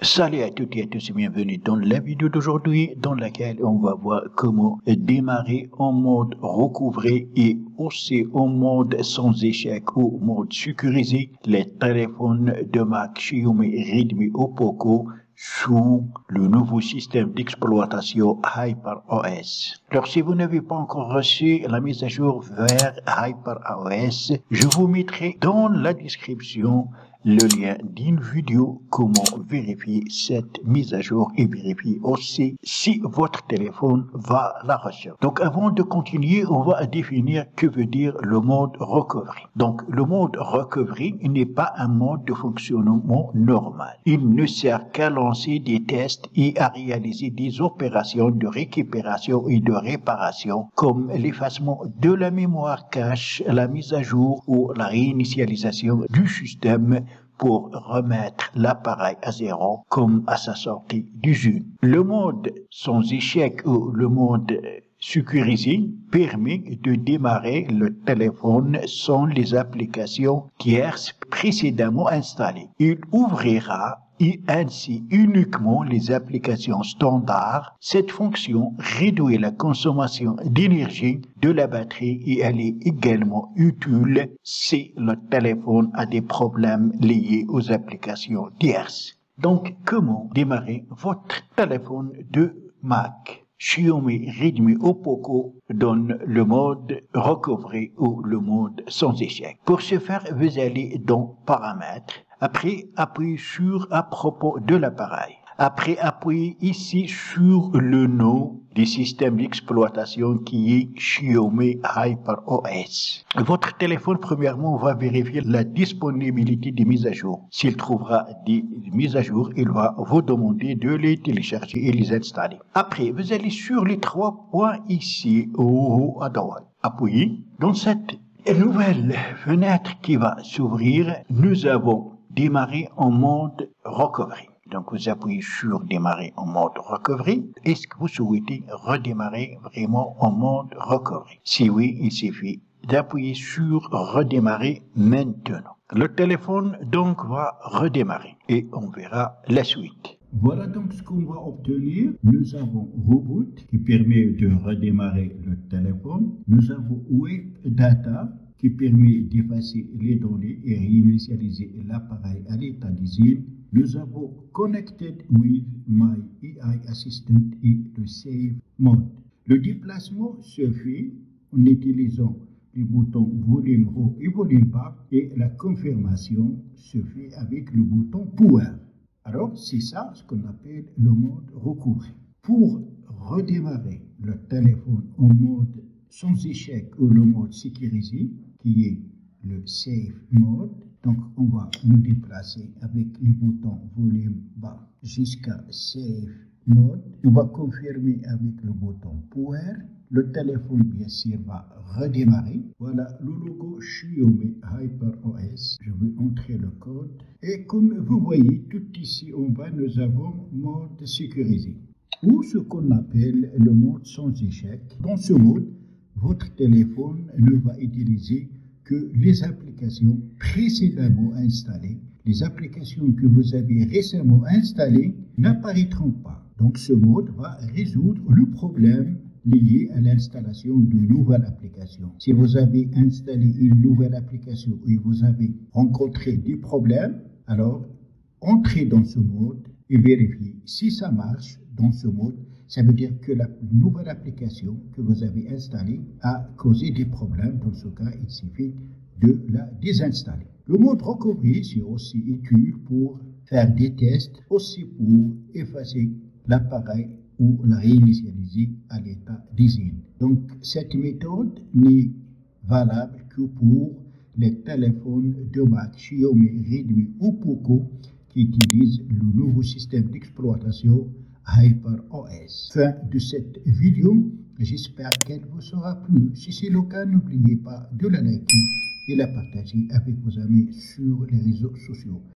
Salut à toutes et à tous et bienvenue dans la vidéo d'aujourd'hui dans laquelle on va voir comment démarrer en mode recouvré et aussi en mode sans échec ou mode sécurisé les téléphones de marque Xiaomi, Redmi ou Poco sous le nouveau système d'exploitation HyperOS. Alors si vous n'avez pas encore reçu la mise à jour vers HyperOS, je vous mettrai dans la description le lien d'une vidéo comment vérifier cette mise à jour et vérifier aussi si votre téléphone va la recevoir. Donc avant de continuer, on va définir que veut dire le mode recovery. Donc le mode recovery n'est pas un mode de fonctionnement normal. Il ne sert qu'à lancer des tests et à réaliser des opérations de récupération et de réparation comme l'effacement de la mémoire cache, la mise à jour ou la réinitialisation du système pour remettre l'appareil à zéro comme à sa sortie d'usine. Le mode sans échec ou le mode sécurisé permet de démarrer le téléphone sans les applications tierces précédemment installées. Il ouvrira et ainsi uniquement les applications standards. Cette fonction réduit la consommation d'énergie de la batterie et elle est également utile si le téléphone a des problèmes liés aux applications tierces. Donc, comment démarrer votre téléphone de Mac, Xiaomi, Redmi ou Poco dans le mode recovery ou le mode sans échec? Pour ce faire, vous allez dans Paramètres. Après, appuyez sur à propos de l'appareil. Après, appuyez ici sur le nom du système d'exploitation qui est Xiaomi HyperOS. Votre téléphone, premièrement, va vérifier la disponibilité des mises à jour. S'il trouvera des mises à jour, il va vous demander de les télécharger et les installer. Après, vous allez sur les 3 points ici, au haut à droite. Appuyez. Dans cette nouvelle fenêtre qui va s'ouvrir, nous avons démarrer en mode recovery. Donc vous appuyez sur démarrer en mode recovery. Est-ce que vous souhaitez redémarrer vraiment en mode recovery? Si oui, il suffit d'appuyer sur redémarrer maintenant. Le téléphone donc va redémarrer et on verra la suite. Voilà donc ce qu'on va obtenir. Nous avons Reboot qui permet de redémarrer le téléphone. Nous avons Web Data qui permet d'effacer les données et réinitialiser l'appareil à l'état d'usine. Nous avons Connected with My AI Assistant et le Save Mode. Le déplacement se fait en utilisant les boutons volume haut et volume bas et la confirmation se fait avec le bouton Power. Alors, c'est ça ce qu'on appelle le mode recovery. Pour redémarrer le téléphone en mode sans échec ou le mode sécurisé, qui est le Save Mode, donc on va nous déplacer avec le bouton volume bas jusqu'à Save Mode. On va confirmer avec le bouton Power. Le téléphone, bien sûr, va redémarrer. Voilà le logo Xiaomi HyperOS. Je vais entrer le code. Et comme vous voyez, tout ici en bas, nous avons mode sécurisé ou ce qu'on appelle le mode sans échec. Dans ce mode, votre téléphone ne va utiliser que les applications précédemment installées. Les applications que vous avez récemment installées n'apparaîtront pas. Donc ce mode va résoudre le problème lié à l'installation de nouvelles applications. Si vous avez installé une nouvelle application et vous avez rencontré des problèmes, alors entrez dans ce mode et vérifiez si ça marche dans ce mode. Ça veut dire que la nouvelle application que vous avez installée a causé des problèmes. Dans ce cas, il suffit de la désinstaller. Le mode recovery, c'est aussi utile pour faire des tests, aussi pour effacer l'appareil ou la réinitialiser à l'état d'usine. Donc, cette méthode n'est valable que pour les téléphones de marque Xiaomi, Redmi ou Poco qui utilisent le nouveau système d'exploitation HyperOS. Fin de cette vidéo, j'espère qu'elle vous sera plu. Si c'est le cas, n'oubliez pas de la liker et la partager avec vos amis sur les réseaux sociaux.